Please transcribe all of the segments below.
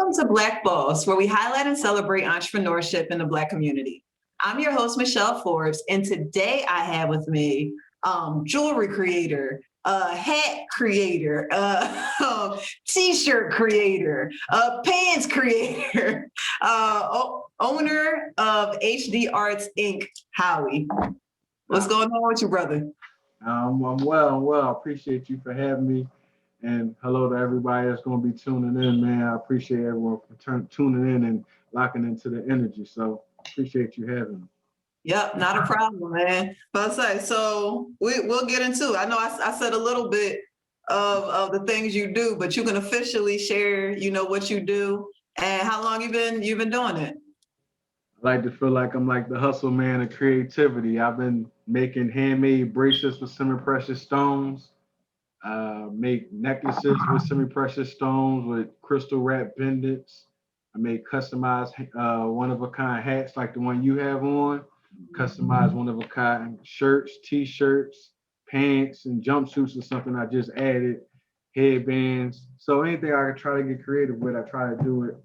Welcome to Black Boss, where we highlight and celebrate entrepreneurship in the Black community. I'm your host, Michelle Forbes, and today I have with me jewelry creator, hat creator, t-shirt creator, pants creator, owner of HD Artz Inc., Howie. What's going on with you, brother? I'm well. I appreciate you for having me. And hello to everybody that's going to be tuning in, man. I appreciate everyone for tuning in and locking into the energy. So appreciate you having me. Yep, not a problem, man. But I say, so we'll get into it. I know I said a little bit of the things you do, but you can officially share, what you do and how long you've been doing it. I like to feel like I'm like the hustle man of creativity. I've been making handmade bracelets with semi-precious stones. Make necklaces with semi-precious stones with crystal wrap pendants. I make customized one-of-a-kind hats like the one you have on, customized one-of-a-kind shirts, t-shirts, pants, and jumpsuits is something I just added, headbands. So anything I can try to get creative with, I try to do it.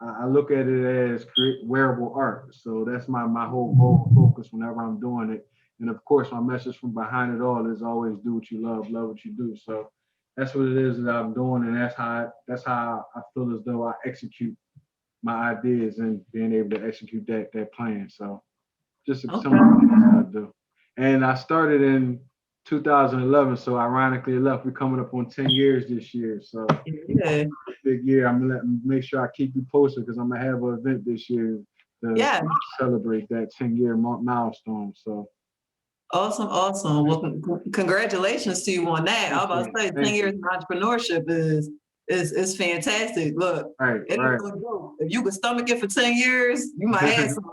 I look at it as wearable art. So that's my whole goal focus whenever I'm doing it. And of course, my message from behind it all is always do what you love what you do. So that's what it is that I'm doing, and that's how I feel as though I execute my ideas and being able to execute that plan. So just some of the things I do. And I started in 2011, so ironically enough, we're coming up on 10 years this year. So Yeah. big year. I'm gonna make sure I keep you posted because I'm gonna have an event this year to celebrate that 10-year milestone. So. Awesome. Well, congratulations to you on that. I was about to say 10 years of entrepreneurship is fantastic. Look, right. If you could stomach it for 10 years, you might have some.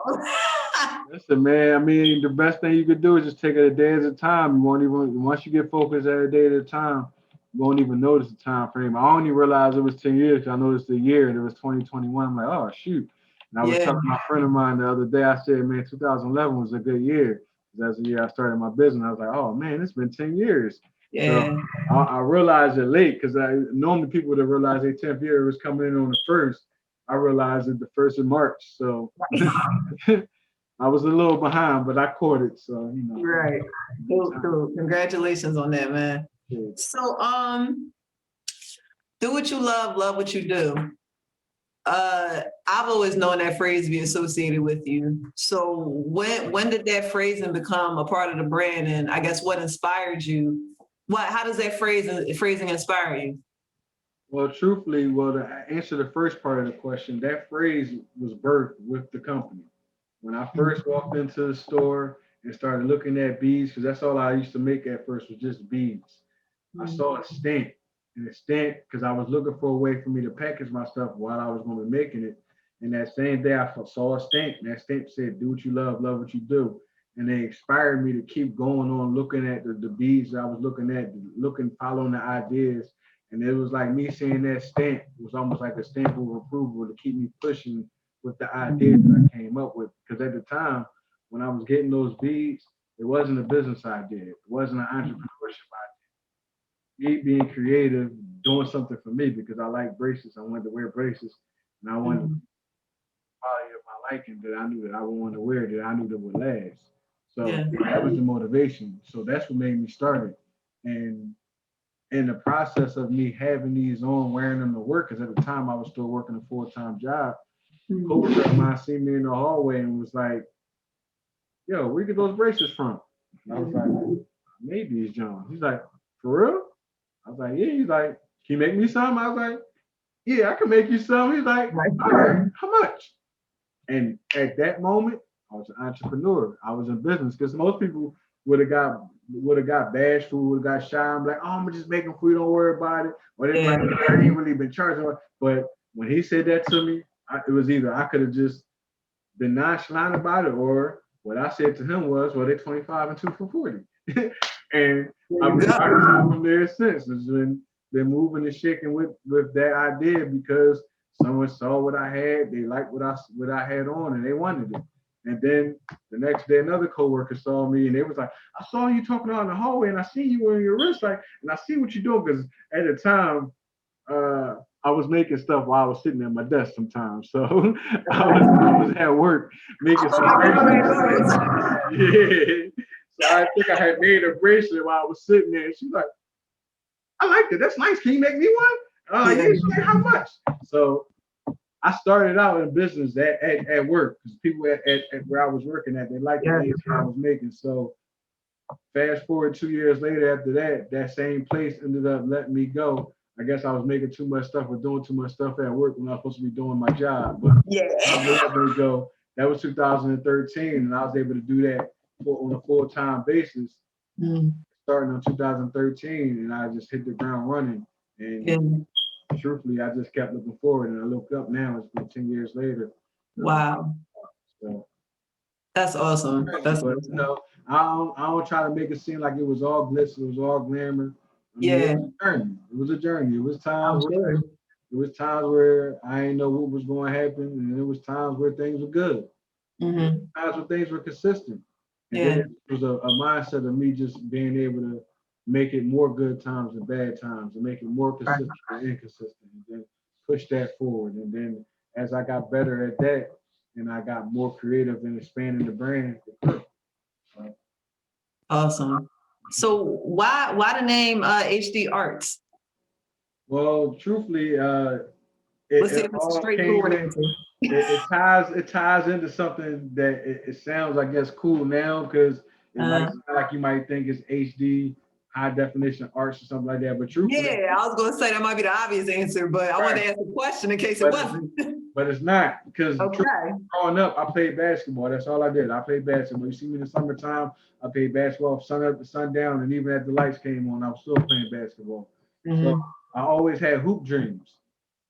Listen, man, I mean, the best thing you could do is just take it a day at a time. You won't even, once you get focused at a day at a time, you won't even notice the time frame. I only realized it was 10 years because I noticed the year and it was 2021. I'm like, oh, shoot. And I was talking to my friend of mine the other day. I said, man, 2011 was a good year. That's the year I started my business. I was like, oh, man, it's been 10 years. Yeah. So I realized it late because normally people that realize their 10th year was coming in on the 1st. I realized it the 1st of March. So I was a little behind, but I caught it. So, Right. Cool. Congratulations on that, man. Yeah. So, do what you love what you do. I've always known that phrase to be associated with you. So when did that phrasing become a part of the brand? And I guess what inspired you? How does that phrasing inspire you? Well, truthfully, to answer the first part of the question, that phrase was birthed with the company. When I first walked into the store and started looking at beads, because that's all I used to make at first was just beads. I saw a stamp. And a stamp, because I was looking for a way for me to package my stuff while I was going to be making it. And that same day, I saw a stamp. And that stamp said, do what you love what you do. And they inspired me to keep going on looking at the beads I was looking at, following the ideas. And it was like me seeing that stamp. It was almost like a stamp of approval to keep me pushing with the ideas that I came up with. Because at the time, when I was getting those beads, it wasn't a business idea. It wasn't an entrepreneurship idea. Me being creative, doing something for me because I like bracelets. I wanted to wear bracelets, and I wanted quality of my liking that I knew that I would want to wear, that I knew that would last. So that was the motivation. So that's what made me start it. And in the process of me having these on, wearing them to work, because at the time I was still working a full-time job, coworker of mine seen me in the hallway and was like, yo, where you get those bracelets from? And I was like, I made these, John. He's like, for real? I was like, yeah. He's like, can you make me some? I was like, yeah, I can make you some. He's like, all right, how much? And at that moment, I was an entrepreneur. I was in business because most people would have got bashful, would have got shy. I'm like, oh, I'm just making food, don't worry about it. Or they like, I ain't really been charging. But when he said that to me, it was either I could have just been nonchalant about it, or what I said to him was, well, they're 25 and 2 for 40. And I've been from there since. It's been moving and shaking with that idea because someone saw what I had, they liked what I had on, and they wanted it. And then the next day, another coworker saw me, and they was like, "I saw you talking out in the hallway, and I see you wearing your wrist, and I see what you're doing." Because at the time, I was making stuff while I was sitting at my desk sometimes. So I was at work making some bracelets. Yeah. So I think I had made a bracelet while I was sitting there. She's like, I like it. That's nice. Can you make me one? And I'm like, yeah, she's like, how much? So I started out in business at work because people at where I was working at, they liked the things I was making. So fast forward 2 years later after that, that same place ended up letting me go. I guess I was making too much stuff or doing too much stuff at work when I was supposed to be doing my job. But I let me go. That was 2013, and I was able to do that on a full-time basis starting in 2013, and I just hit the ground running. And truthfully, I just kept looking forward, and I look up now. It's been 10 years later. Wow. So that's awesome. That's but, awesome. you know, I don't try to make it seem like it was all glitz, it was all glamour. I mean, Yeah. It was a journey. It was times where I didn't know what was going to happen, and there was times where things were good. Times where things were consistent. And then it was a mindset of me just being able to make it more good times and bad times, and make it more consistent and inconsistent, and then push that forward. And then as I got better at that, and I got more creative in expanding the brand. Awesome. So why the name HD Artz? Well, truthfully, Let's see it if it's a all straightforward came. answer. It ties into something that it sounds, I guess, cool now because it might sound like you might think it's HD, high definition arts or something like that. But truthfully, I was going to say that might be the obvious answer, but I wanted to ask a question in case it wasn't. But it's not because growing up, I played basketball. That's all I did. I played basketball. You see me in the summertime, I played basketball from sun up to sundown, and even after the lights came on, I was still playing basketball. So I always had hoop dreams.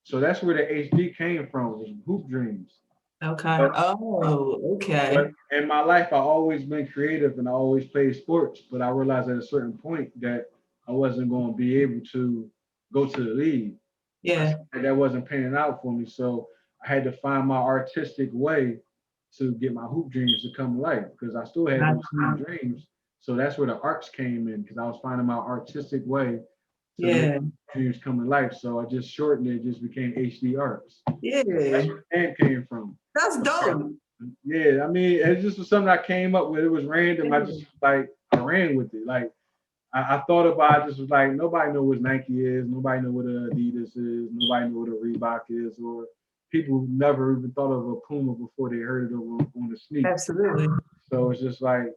So that's where the HD came from, was hoop dreams. Okay. But in my life, I always been creative and I always played sports. But I realized at a certain point that I wasn't going to be able to go to the league. Yeah. That wasn't panning out for me. So I had to find my artistic way to get my hoop dreams to come to life because I still had those same dreams. So that's where the arts came in because I was finding my artistic way to make dreams come to life. So I just shortened it, just became HD Arts. Yeah. That's where the name came from. That's dope. Yeah, I mean, it just was something I came up with. It was random. I just I ran with it. Like I thought about it, just was like, nobody know what Nike is, nobody know what Adidas is, nobody know what a Reebok is, or people never even thought of a Puma before they heard it on the sneak. Absolutely. So it's just like,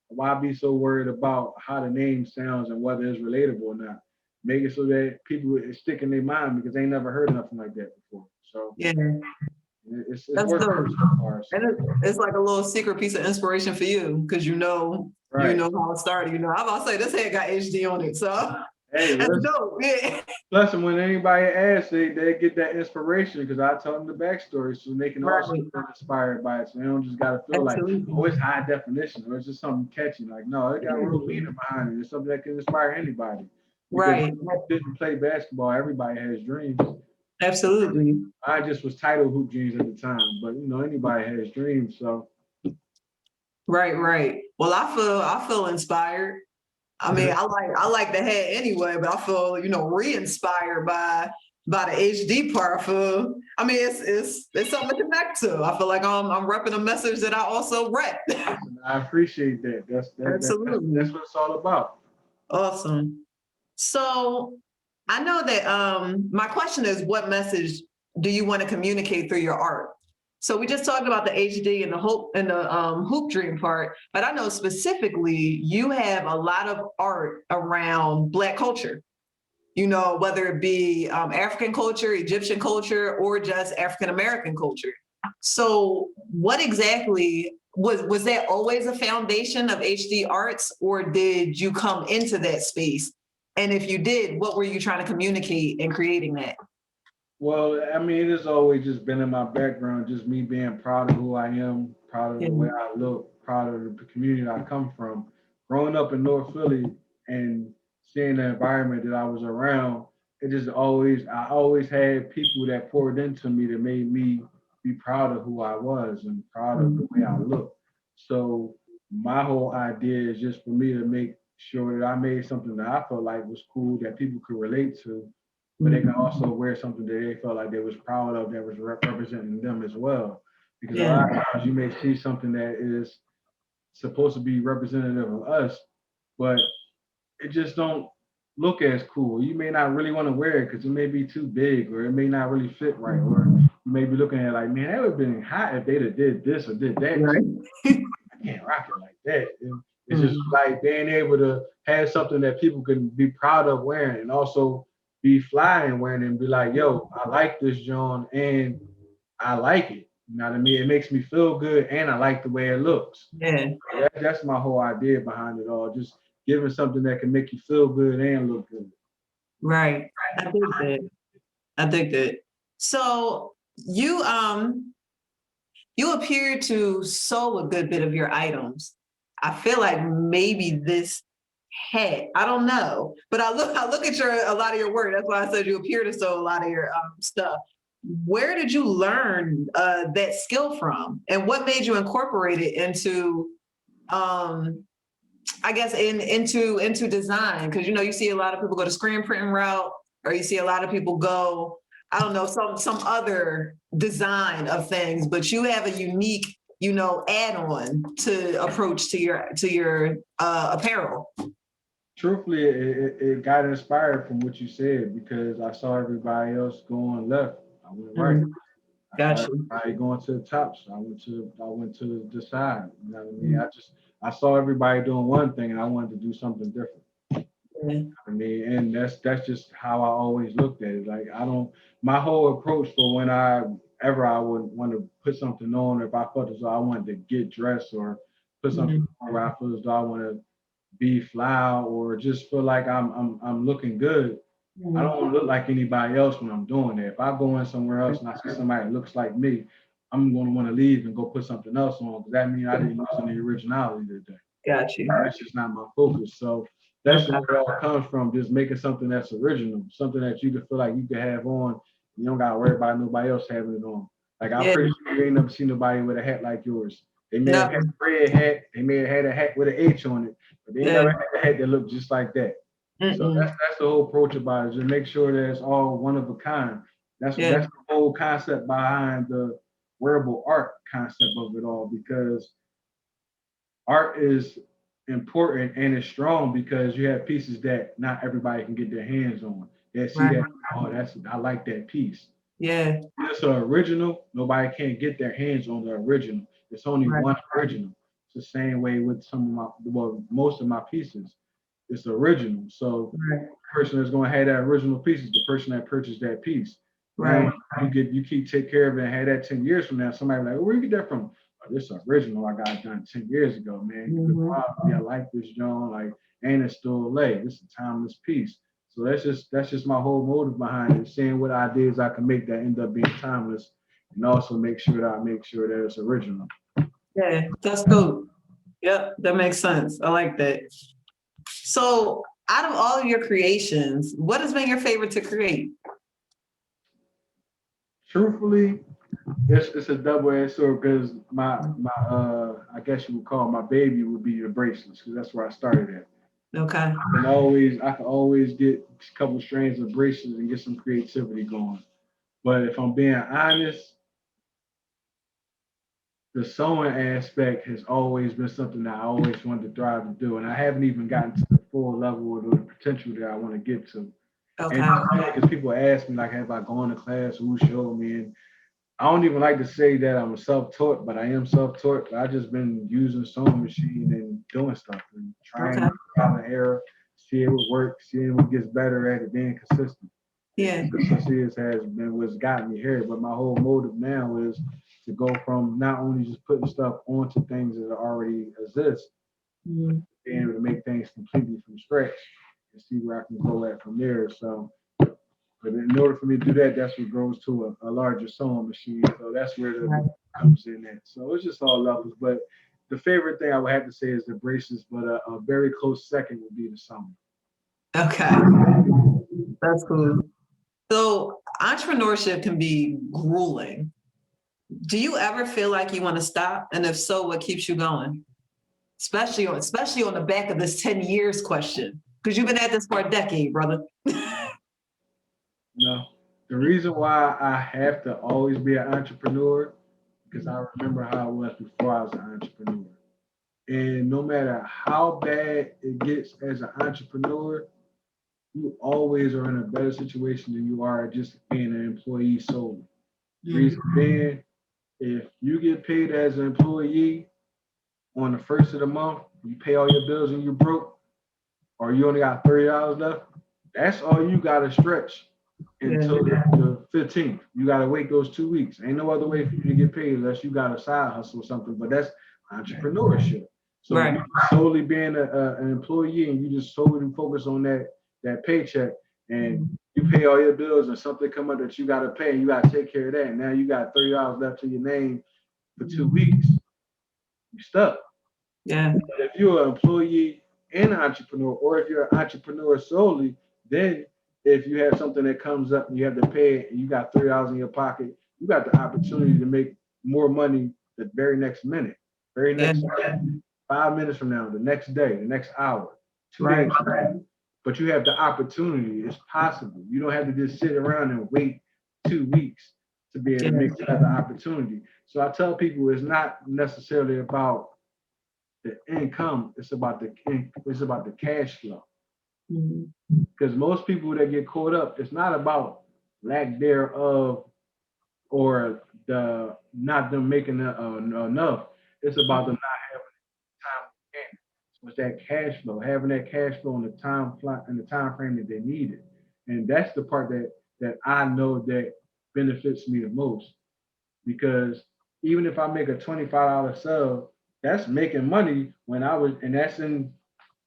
why be so worried about how the name sounds and whether it's relatable or not? Make it so that people stick in their mind because they ain't never heard nothing like that before. So it's worth it so far. So. And it's like a little secret piece of inspiration for you because you know how it started. You know, I'm about to say this head got HD on it, so that's dope. Yeah. Plus, when anybody asks, they get that inspiration because I tell them the backstory, so they can also be inspired by it. So they don't just gotta feel like, oh, it's high definition or it's just something catchy. Like, no, it got real meaning behind it. It's something that can inspire anybody. Because if you didn't play basketball, everybody has dreams. Absolutely. I just was titled Hoop Dreams at the time, but anybody has dreams. So right. Well, I feel inspired. I mean, I like the hat anyway, but I feel re-inspired by the HD part. I mean, it's something to connect to. I feel like I'm repping a message that I also rep. I appreciate that. Absolutely. That's what it's all about. Awesome. So I know that my question is, what message do you want to communicate through your art? So we just talked about the HD and the hoop dream part, but I know specifically you have a lot of art around Black culture. Whether it be African culture, Egyptian culture, or just African American culture. So what exactly was that always a foundation of HD Arts, or did you come into that space? And if you did, what were you trying to communicate in creating that? Well, I mean, it has always just been in my background, just me being proud of who I am, proud of the way I look, proud of the community I come from. Growing up in North Philly and seeing the environment that I was around, I always had people that poured into me that made me be proud of who I was and proud of the way I look. So my whole idea is just for me to make sure that I made something that I felt like was cool, that people could relate to, but they can also wear something that they felt like they was proud of, that was representing them as well. Because a Yeah. lot of times you may see something that is supposed to be representative of us, but it just don't look as cool. You may not really want to wear it because it may be too big, or it may not really fit right, or you may be looking at it like, man, that would have been hot if they'd have did this or did that. Right. I can't rock it like that. It's just like being able to have something that people can be proud of wearing, and also be fly and wearing it and be like, yo, I like this John and I like it. You know what I mean? It makes me feel good and I like the way it looks. Yeah. That's my whole idea behind it all. Just giving something that can make you feel good and look good. Right. I think that. I think that. So you appear to sew a good bit of your items. I feel like maybe this hat. I don't know, but I look at a lot of your work. That's why I said you appear to sew a lot of your stuff. Where did you learn that skill from, and what made you incorporate it into, I guess, into design? Because you see a lot of people go the screen printing route, or you see a lot of people go, I don't know, some other design of things, but you have a unique, add-on to approach to your apparel. Truthfully, it got inspired from what you said, because I saw everybody else going left. I went right. Gotcha. I going to the top, so I went to the side. You know what I mean? I saw everybody doing one thing, and I wanted to do something different. I mean, and that's just how I always looked at it. Like, my whole approach for when I would want to put something on, or if I felt as though I wanted to get dressed or put something on where I feel as though I want to be fly or just feel like I'm looking good. I don't want to look like anybody else when I'm doing it. If I go in somewhere else and I see somebody that looks like me, I'm going to want to leave and go put something else on, because that means I didn't use any originality today. Got you. That's just not my focus. So that's where it all comes from, just making something that's original, something that you can feel like you can have on. You don't got to worry about nobody else having it on. Like, I'm pretty sure you ain't never seen nobody with a hat like yours. They may have had a red hat, they may have had a hat with an H on it, but they never had a hat that looked just like that. So that's the whole approach about it. Just make sure that it's all one of a kind. That's the whole concept behind the wearable art concept of it all, because art is important and it's strong because you have pieces that not everybody can get their hands on. They see that, I like that piece. Yeah. It's an original, nobody can't get their hands on the original. It's only one original. It's the same way with most of my pieces. It's original. So the person that's going to have that original piece is the person that purchased that piece. Right. You take care of it and have that 10 years from now. Somebody like, where you get that from? Oh, this is original. I got it done 10 years ago, man. I like this, John. Like, and it's still late. This is a timeless piece. So that's just my whole motive behind it. Seeing what ideas I can make that end up being timeless, and also make sure that it's original. Yeah, that's cool. Yep, that makes sense. I like that. So, out of all of your creations, what has been your favorite to create? Truthfully, it's a double-edged sword, because my I guess you would call my baby would be the bracelets, because that's where I started at. Okay. I can always get a couple strands of bracelets and get some creativity going. But if I'm being honest, the sewing aspect has always been something that I always wanted to thrive to do, and I haven't even gotten to the full level of the potential that I want to get to. Okay. And because people ask me, like, have I gone to class? Who showed me? And I don't even like to say that I'm self-taught, but I am self-taught. I just been using sewing machine and doing stuff and trying trial and error, see what works, seeing what gets better at it, being consistent. Yeah. Consistency has been what's gotten me here. But my whole motive now is to go from not only just putting stuff onto things that already exist, being able to make things completely from scratch and see where I can go at from there. So, but in order for me to do that, that's what goes to a larger sewing machine. So that's where the comes in at. So it's just all levels. But the favorite thing I would have to say is the braces, but a very close second would be the sewing. Okay. That's cool. So entrepreneurship can be grueling. Do you ever feel like you want to stop? And if so, what keeps you going? Especially on the back of this 10 years question, because you've been at this for a decade, brother. No. The reason why I have to always be an entrepreneur because I remember how I was before I was an entrepreneur. And no matter how bad it gets as an entrepreneur, you always are in a better situation than you are just being an employee solely. Reason being, if you get paid as an employee on the first of the month, you pay all your bills and you broke, or you only got $30 left, that's all you gotta stretch until the 15th. You gotta wait those 2 weeks. Ain't no other way for you to get paid unless you got a side hustle or something, but that's entrepreneurship. So Right. solely being an employee and you just solely focus on that paycheck and you pay all your bills and something come up that you gotta pay and you gotta take care of that. And now you got $30 left to your name for 2 weeks. You stuck. Yeah. But if you're an employee and an entrepreneur, or if you're an entrepreneur solely, then if you have something that comes up and you have to pay it and you got $30 in your pocket, you got the opportunity to make more money the very next minute, very next 5 minutes from now, the next day, the next hour, 2 days. But you have the opportunity. It's possible. You don't have to just sit around and wait 2 weeks to be able to make that opportunity. So I tell people it's not necessarily about the income, it's about the cash flow. Because most people that get caught up, it's not about lack thereof or the not them making enough. It's about them not having time in. So it's that cash flow, having that cash flow in the time frame that they need it. And that's the part that I know that benefits me the most. Because even if I make a $25 sale, that's making money and that's in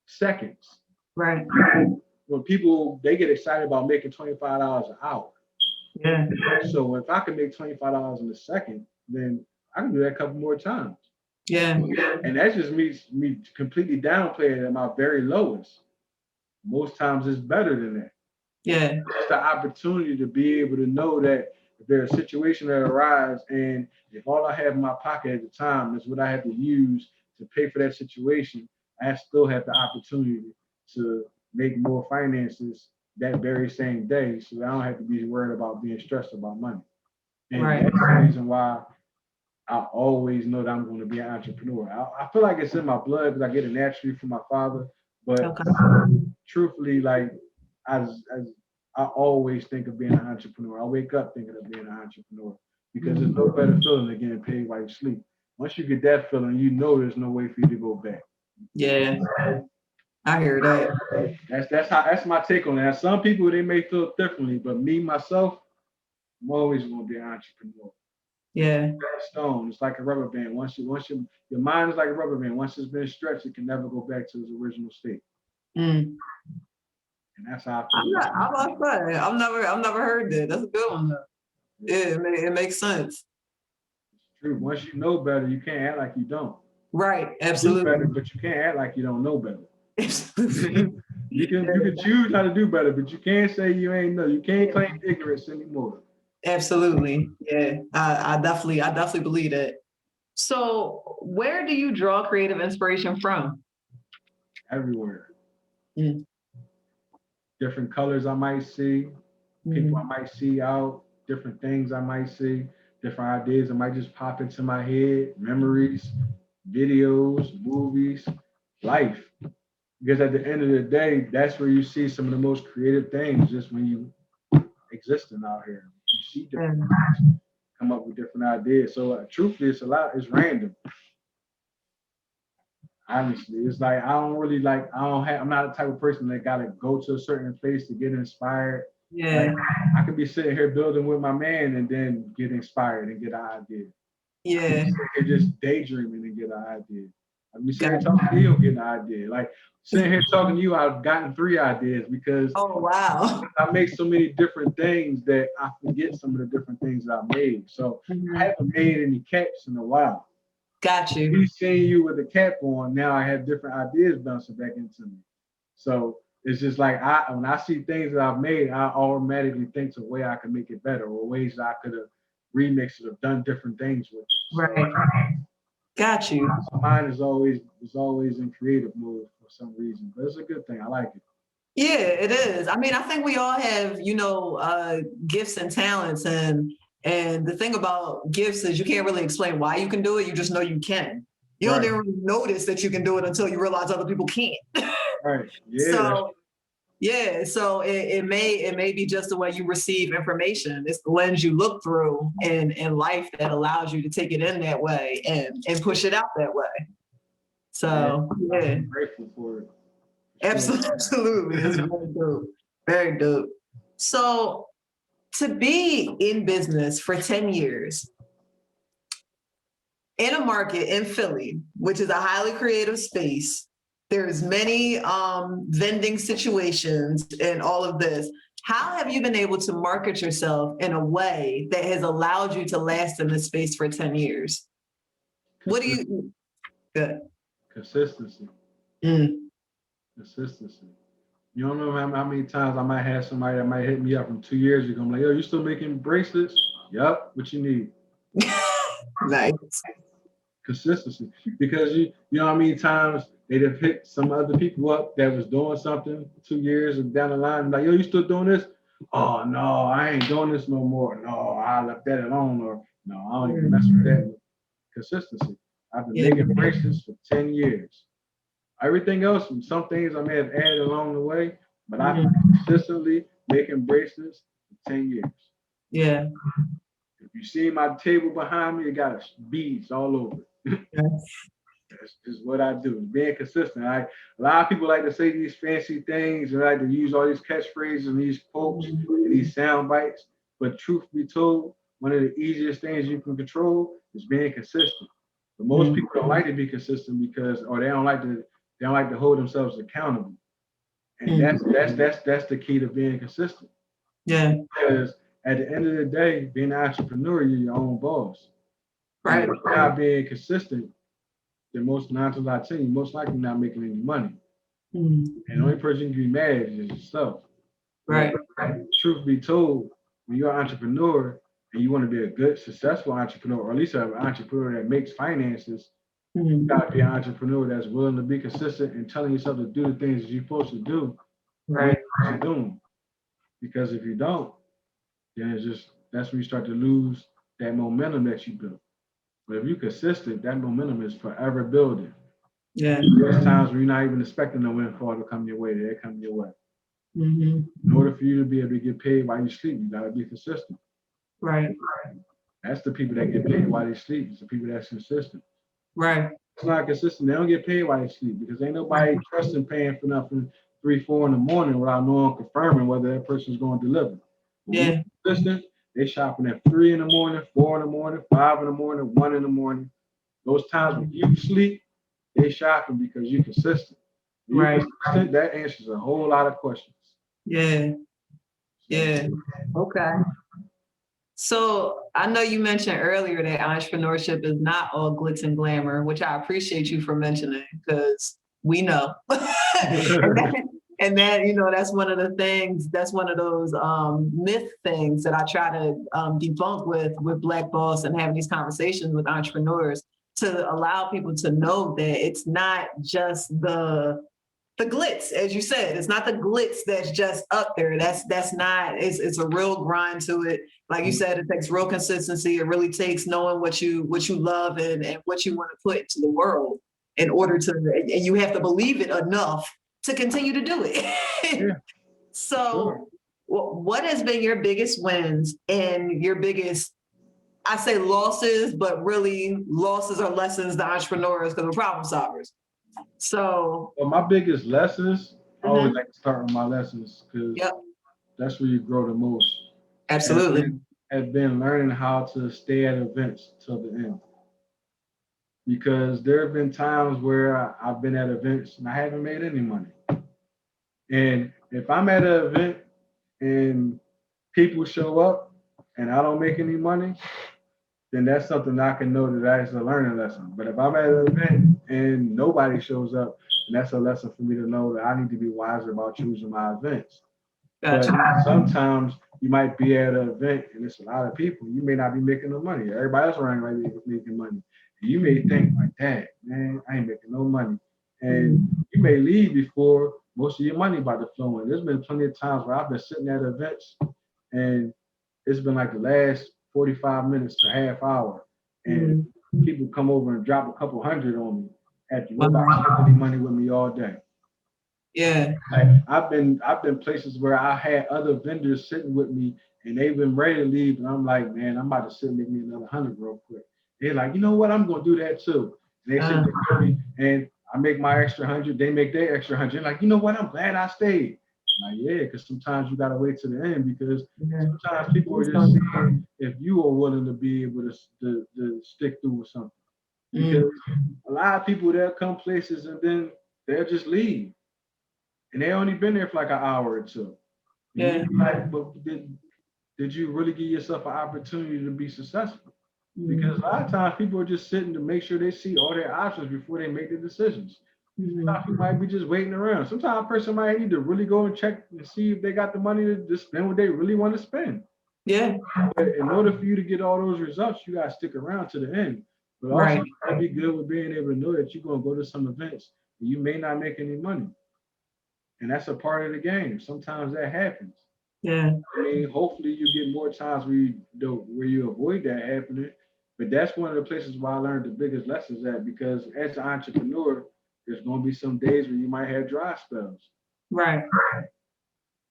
seconds. Right. When people they get excited about making $25 an hour. Yeah. So if I can make $25 in a second, then I can do that a couple more times. Yeah. And that's just me completely downplaying at my very lowest. Most times it's better than that. Yeah. It's the opportunity to be able to know that if there's a situation that arises and if all I have in my pocket at the time is what I have to use to pay for that situation, I still have the opportunity to make more finances that very same day so I don't have to be worried about being stressed about money. And that's the reason why I always know that I'm going to be an entrepreneur. I feel like it's in my blood because I get it naturally from my father. But truthfully, like as I always think of being an entrepreneur. I wake up thinking of being an entrepreneur because there's no better feeling than getting paid while you sleep. Once you get that feeling, you know there's no way for you to go back. Yeah, I hear that. That's my take on that. Some people they may feel differently, but me myself, I'm always going to be an entrepreneur. Yeah. Stone, it's like a rubber band. Once your mind is like a rubber band. Once it's been stretched, it can never go back to its original state. And that's how I feel. I've never heard that. That's a good one though. Yeah, it makes sense. It's true. Once you know better, you can't act like you don't. Right, absolutely. Do better, but you can't act like you don't know better. you can choose how to do better, but you can't say you ain't know. You can't claim ignorance anymore. Absolutely. Yeah. I definitely believe that. So where do you draw creative inspiration from? Everywhere. Different colors I might see, people I might see out, different things I might see, different ideas that might just pop into my head, memories, videos, movies, life. Because at the end of the day, that's where you see some of the most creative things, just when you existing out here. You see different things, come up with different ideas. So truthfully, it's random. Honestly, it's like I'm not the type of person that gotta go to a certain place to get inspired. Yeah. Like, I could be sitting here building with my man and then get inspired and get an idea. Yeah. Or just daydreaming and get an idea. Like we sitting here talking to you, get an idea. Like sitting here talking to you, I've gotten 3 ideas because wow. I make so many different things that I forget some of the different things that I made. So I haven't made any caps in a while. Got you. Me seeing you with a cap on, now I have different ideas bouncing back into me. So it's just like when I see things that I've made, I automatically think of a way I can make it better or ways that I could have remixed it or done different things with it. Right. Got you. So mine is always in creative mode for some reason, but it's a good thing. I like it. Yeah, it is. I mean, I think we all have, gifts and talents, and the thing about gifts is you can't really explain why you can do it. You just know you can. You don't Right, even really notice that you can do it until you realize other people can't. right. Yeah, that's So yeah, so it may be just the way you receive information. It's the lens you look through in life that allows you to take it in that way and push it out that way. yeah. So yeah. I'm grateful for it. For sure. Absolutely. It's very dope. Very dope. So to be in business for 10 years in a market in Philly, which is a highly creative space, there's many vending situations and all of this. How have you been able to market yourself in a way that has allowed you to last in this space for 10 years? What do Consist- you good? Consistency. Mm. Consistency. You don't know how many times I might have somebody that might hit me up from 2 years ago. I'm like, yo, you still making bracelets? Yup. What you need? Nice. Consistency. Because you know how many times they'd have hit some other people up that was doing something 2 years and down the line, like, yo, you still doing this? Oh no, I ain't doing this no more. No, I left that alone, or no, I don't even mess with that. Consistency. I've been Yeah. making bracelets for 10 years. Everything else, some things I may have added along the way, but I've been consistently making bracelets for 10 years. Yeah. If you see my table behind me, it got beads all over it. Yeah. That's just what I do, being consistent. A lot of people like to say these fancy things and like to use all these catchphrases and these quotes and these sound bites. But truth be told, one of the easiest things you can control is being consistent. But most people don't like to be consistent because, or they don't like to hold themselves accountable. And that's the key to being consistent. Yeah. Because at the end of the day, being an entrepreneur, you're your own boss. And Right. if you're not being consistent, then most 9 times out of 10, you're most likely not making any money. Mm. And the only person you can be mad at is yourself. Right. Truth be told, when you're an entrepreneur and you want to be a good, successful entrepreneur, or at least an entrepreneur that makes finances, you gotta be an entrepreneur that's willing to be consistent and telling yourself to do the things that you're supposed to do when Right. you're doing them. Because if you don't, then that's when you start to lose that momentum that you built. But if you're consistent, that momentum is forever building. Yeah. There's times when you're not even expecting a windfall to come your way, they come your way. Mm-hmm. In order for you to be able to get paid while you sleep, you gotta be consistent. Right. That's the people that get paid while they sleep. It's the people that's consistent. Right. It's not consistent. They don't get paid while they sleep because ain't nobody trusting paying for nothing 3, 4 in the morning without knowing confirming whether that person's going to deliver. Yeah. Consistent, they shopping at 3 in the morning, 4 in the morning, 5 in the morning, 1 in the morning. Those times when you sleep, they shopping because you're consistent. When you're Right. consistent, that answers a whole lot of questions. Yeah. So, Yeah. Okay. So I know you mentioned earlier that entrepreneurship is not all glitz and glamour, which I appreciate you for mentioning because we know. And that, that's one of the things, that's one of those myth things that I try to debunk with Black Boss and having these conversations with entrepreneurs to allow people to know that it's not just the glitz, as you said. It's not the glitz that's just up there. That's not. It's a real grind to it. Like you said, it takes real consistency. It really takes knowing what you love and what you want to put into the world in order to, and you have to believe it enough to continue to do it. yeah, So, sure. what has been your biggest wins and your biggest, I say losses, but really losses are lessons to entrepreneurs because we're problem solvers. So, Well, my biggest lessons, I always mhm, like to start with my lessons because yep, that's where you grow the most. absolutely. Has been learning how to stay at events till the end. Because there have been times where I've been at events and I haven't made any money. And if I'm at an event and people show up and I don't make any money, then that's something I can know that that's a learning lesson. But if I'm at an event and nobody shows up, then that's a lesson for me to know that I need to be wiser about choosing my events. But Gotcha. sometimes you might be at an event and it's a lot of people. You may not be making no money. Everybody else around might be making money. And you may think like, dang, man, I ain't making no money. And you may leave before most of your money about to flow in. There's been plenty of times where I've been sitting at events and it's been like the last 45 minutes to half hour, and people come over and drop a couple hundred on me after nobody spent any money with me all day. Yeah. Like I've been places where I had other vendors sitting with me and they've been ready to leave, and I'm like, man, I'm about to sit and make me another 100 real quick. They're like, you know what, I'm gonna do that too. And they sit with me and I make my extra 100, they make their extra 100. Like, you know what, I'm glad I stayed. I'm like, yeah, because sometimes you gotta wait to the end because sometimes people are just seeing if you are willing to be able to stick through with something. Because a lot of people, they'll come places and then they'll just leave. And they only been there for like an hour or two. Yeah. Like, but did you really give yourself an opportunity to be successful? Because a lot of times people are just sitting to make sure they see all their options before they make the decisions. Sometimes you might be just waiting around. Sometimes a person might need to really go and check and see if they got the money to spend what they really want to spend. Yeah. But in order for you to get all those results, you gotta stick around to the end. But also you gotta be good with being able to know that you're gonna go to some events and you may not make any money. And that's a part of the game. Sometimes that happens. Yeah. I mean, hopefully you get more times where you avoid that happening. But that's one of the places where I learned the biggest lessons at, because as an entrepreneur, there's going to be some days where you might have dry spells. Right.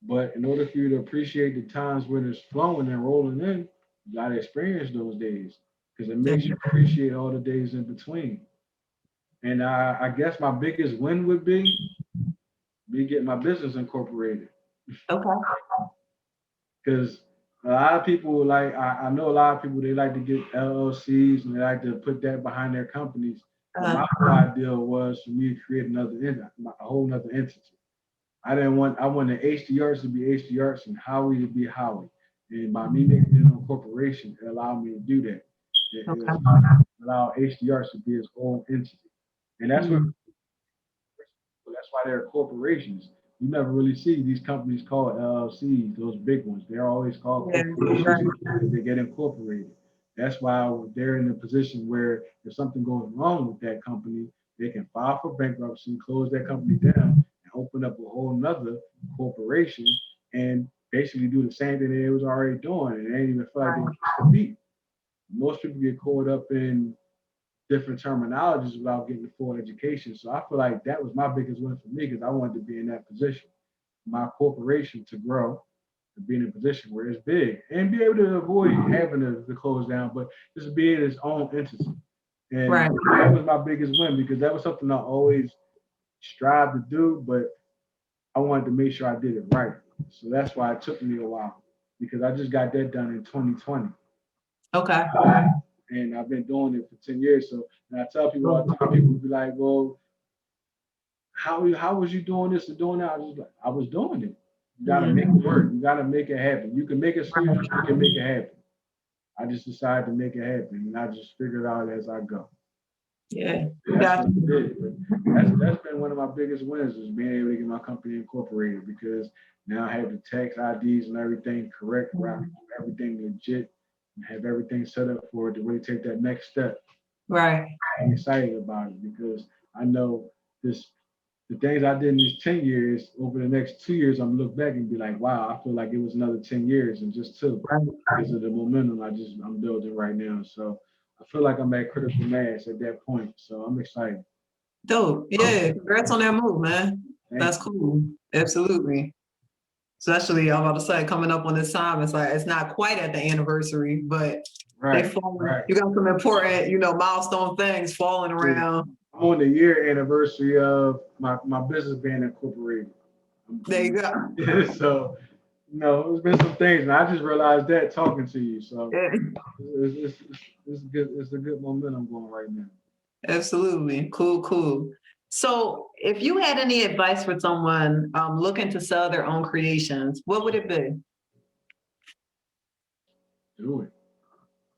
But in order for you to appreciate the times when it's flowing and rolling in, you got to experience those days because it makes you appreciate all the days in between. And I guess my biggest win would be me getting my business incorporated. Okay. Because a lot of people I know a lot of people, they like to get LLCs and they like to put that behind their companies. My whole idea was for me to create a whole nother entity. I wanted HD Artz to be HD Artz and Howie to be Howie. And by me making it a corporation, it allowed me to do that. It allowed HD Artz to be its own entity. And that's why they're corporations. You never really see these companies called LLCs, those big ones. They're always called corporations because they get incorporated. That's why they're in a position where if something goes wrong with that company, they can file for bankruptcy, close that company down, and open up a whole nother corporation and basically do the same thing they was already doing. And they ain't even feel like they missed a beat. Most people get caught up in different terminologies without getting the full education. So I feel like that was my biggest win for me because I wanted to be in that position. My corporation to grow, to be in a position where it's big and be able to avoid having to close down, but just be in its own entity. And that was my biggest win because that was something I always strived to do, but I wanted to make sure I did it right. So that's why it took me a while because I just got that done in 2020. Okay. And I've been doing it for 10 years. So and I tell people all the time, people will be like, well, how was you doing this and doing that? I was doing it. You gotta make it work. You gotta make it happen. You can make it sleep, you can make it happen. I just decided to make it happen and I just figured it out as I go. Yeah. That's what I did. But that's been one of my biggest wins is being able to get my company incorporated because now I have the tax IDs and everything correct, where I can do everything legit and have everything set up for it to really take that next step. Right. I'm excited about it because I know the things I did in these 10 years, over the next 2 years, I'm gonna look back and be like, wow, I feel like it was another 10 years and just two because of the momentum I'm building right now. So I feel like I'm at critical mass at that point. So I'm excited. Dope. Yeah. Congrats on that move, man. That's cool. Absolutely. Especially, I'm about to say, coming up on this time, it's like, it's not quite at the anniversary, but you got some important, milestone things falling around. I'm on the year anniversary of my business being incorporated. There you go. So, there's been some things, and I just realized that talking to you. So it's good. It's a good momentum going right now. Absolutely. Cool. So if you had any advice for someone looking to sell their own creations, what would it be? Do it.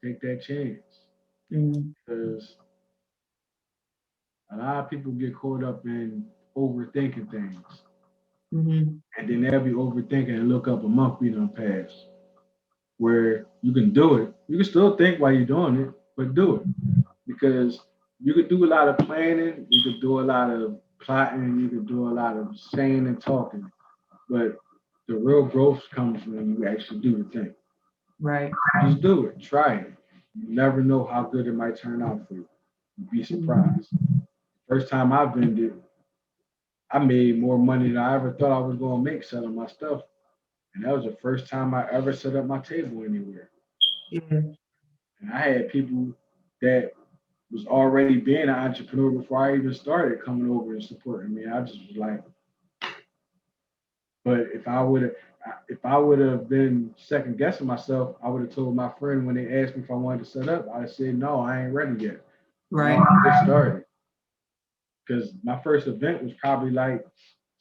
Take that chance. Because a lot of people get caught up in overthinking things. And then they'll be overthinking and look up a month being passed. Where you can do it. You can still think while you're doing it, but do it. Because you could do a lot of planning, you could do a lot of plotting, you can do a lot of saying and talking, but the real growth comes when you actually do the thing. Right. Just do it. Try it. You never know how good it might turn out for you. You'd be surprised. First time I vended, I made more money than I ever thought I was going to make selling my stuff. And that was the first time I ever set up my table anywhere. Yeah. And I had people that was already being an entrepreneur before I even started coming over and supporting me. I just was like, but if I would have been second guessing myself, I would have told my friend when they asked me if I wanted to set up, I said, no, I ain't ready yet. Right. No, I just started. Because my first event was probably like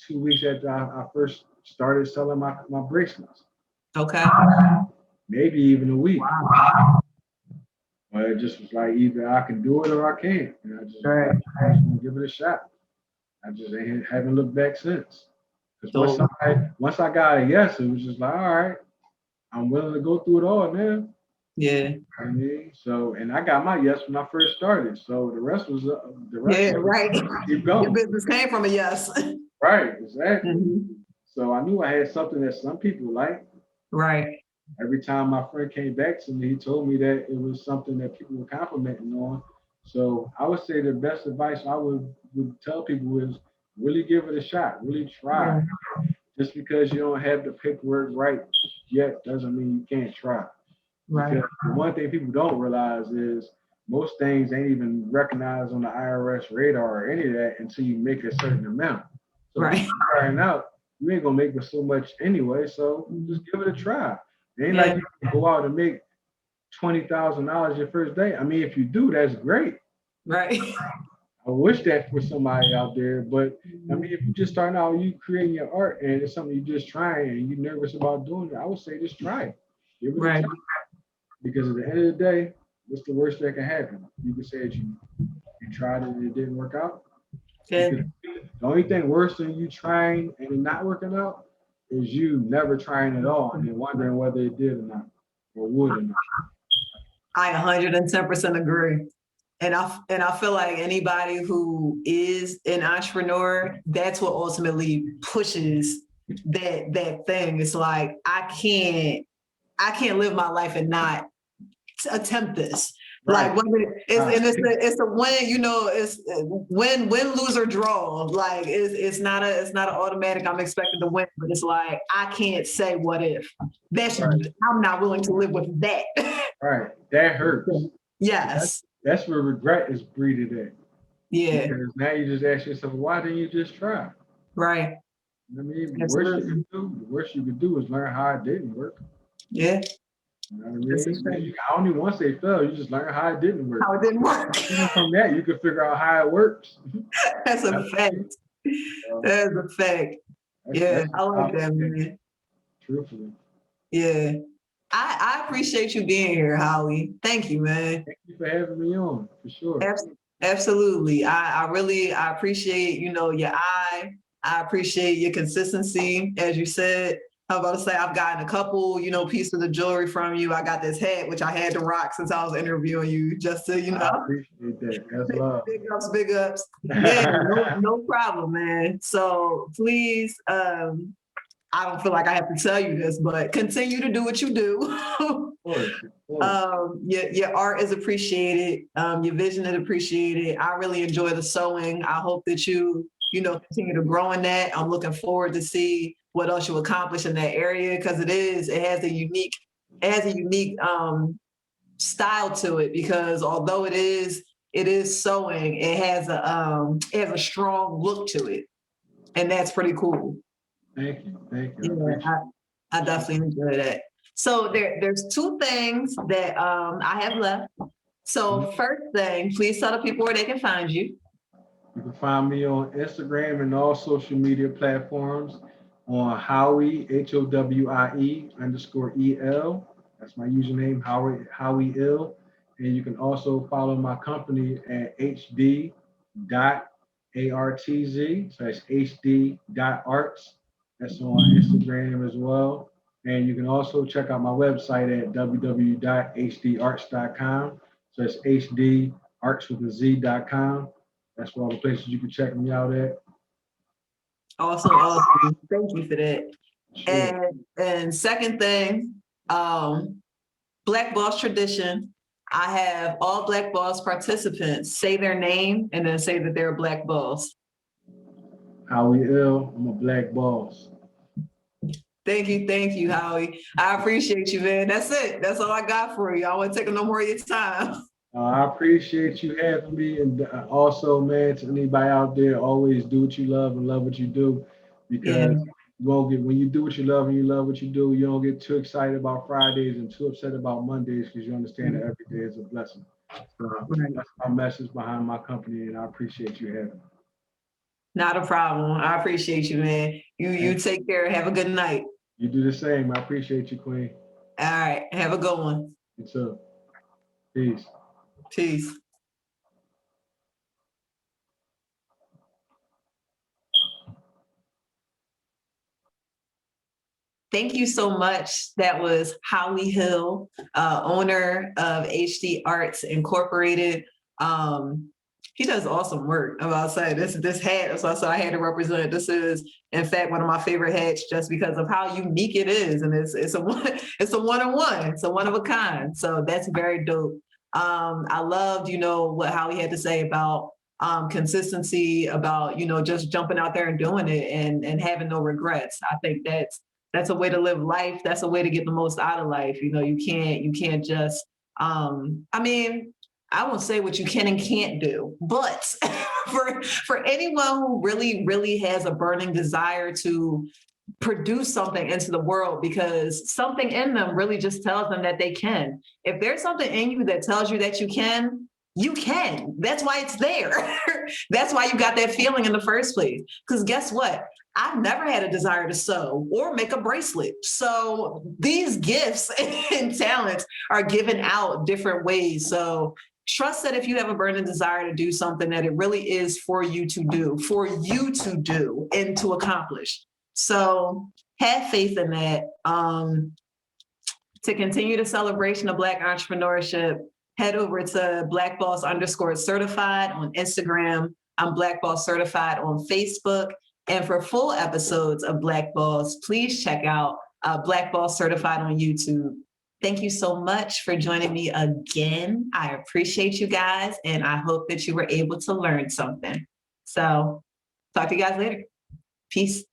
2 weeks after I first started selling my bracelets. Okay. Maybe even a week. Wow. But it just was like either I can do it or I can't. And I just Right. gonna give it a shot. I just haven't looked back since. Because once I got a yes, it was just like, all right, I'm willing to go through it all now. Yeah. I mean, so and I got my yes when I first started. So the rest was right. Keep going. Your business came from a yes. Right, exactly. Mm-hmm. So I knew I had something that some people like. Right. Every time my friend came back to me, he told me that it was something that people were complimenting on. So I would say the best advice I would tell people is really give it a shot, really try. Yeah. Just because you don't have the paperwork right yet doesn't mean you can't try. Right. Because the one thing people don't realize is most things ain't even recognized on the IRS radar or any of that until you make a certain amount. So right. Starting out, you ain't gonna make but so much anyway. So just give it a try. It ain't like you can go out and make $20,000 your first day. I mean, if you do, that's great. Right. I wish that for somebody out there, but I mean, if you're just starting out, you creating your art and it's something you're just trying and you're nervous about doing it, I would say just try it. Give it a try. Because at the end of the day, what's the worst that can happen? You can say that you tried it and it didn't work out. The only thing worse than you trying and it not working out is you never trying at all and then wondering whether it did or not, or would or not. I 110% agree. And I feel like anybody who is an entrepreneur, that's what ultimately pushes that thing. It's like I can't live my life and not attempt this. Right. Like it's a win, you know, it's win, lose or draw. Like it's not an automatic I'm expected to win, but it's like I can't say what if. I'm not willing to live with that. Right. That hurts. Yes. That's where regret is breeded at. Yeah. Because now you just ask yourself, why didn't you just try? Right. I mean, the worst you could do is learn how it didn't work. Yeah. You know what I mean? I don't even want to say fail. You just learn how it didn't work. How it didn't work. From that, you can figure out how it works. That's a fact. That's a fact. Yeah, I like that, man. Truthfully. Yeah. I appreciate you being here, Howie. Thank you, man. Thank you for having me on, for sure. Absolutely. I appreciate, you know, your eye. I appreciate your consistency. As you said, I'm about to say I've gotten a couple, you know, pieces of jewelry from you. I got this hat, which I had to rock since I was interviewing you, just to, you know. I appreciate that. That's love. Big ups. Yeah, no problem, man. So please, I don't feel like I have to tell you this, but continue to do what you do. Of course. Your art is appreciated. Your vision is appreciated. I really enjoy the sewing. I hope that you continue to grow in that. I'm looking forward to see what else you accomplish in that area because it has a unique style to it because although it is sewing, it has a strong look to it. And that's pretty cool. Thank you. Yeah, I definitely enjoy that. So there's two things that I have left. So first thing, please tell the people where they can find you. You can find me on Instagram and all social media platforms on Howie, HOWIE_EL. That's my username, Howie Ill. And you can also follow my company at hd.artz. So that's hd.artz. That's on Instagram as well. And you can also check out my website at www.hdarts.com. So it's hdarts with a z.com. That's for all the places you can check me out at. Awesome, awesome. Thank you for that. Sure. And second thing, Black Boss tradition. I have all Black Boss participants say their name and then say that they're a Black Boss. Howie Ill, I'm a black boss. Thank you, Howie. I appreciate you, man. That's it. That's all I got for you. I won't take no more of your time. I appreciate you having me, and also, man, to anybody out there, always do what you love and love what you do, Yeah, because you won't get when you do what you love and you love what you do, you don't get too excited about Fridays and too upset about Mondays because you understand that every day is a blessing. So right. that's my message behind my company, and I appreciate you having me. Not a problem. I appreciate you, man. You take care. Have a good night. You do the same. I appreciate you, Queen. All right. Have a good one. You too. Peace. Peace. Thank you so much. That was Howie Hill, owner of HD Artz Incorporated. He does awesome work. I'm about to say this hat, so I had to represent. This is, in fact, one of my favorite hats just because of how unique it is, and it's a one of one. It's a one of a kind. So that's very dope. I loved, what Howie had to say about consistency, about just jumping out there and doing it and having no regrets. I think that's a way to live life. That's a way to get the most out of life. You can't just, I won't say what you can and can't do, but for anyone who really, really has a burning desire to produce something into the world, because something in them really just tells them that they can. If there's something in you that tells you that you can, you can. That's why it's there. That's why you got that feeling in the first place. Because guess what? I've never had a desire to sew or make a bracelet. So these gifts and talents are given out different ways. So trust that if you have a burning desire to do something, that it really is for you to do and to accomplish. So have faith in that. To continue the celebration of Black entrepreneurship, head over to Black Boss _certified on Instagram. I'm Black Boss Certified on Facebook. And for full episodes of Black Boss, please check out Black Boss Certified on YouTube. Thank you so much for joining me again. I appreciate you guys, and I hope that you were able to learn something. So talk to you guys later. Peace.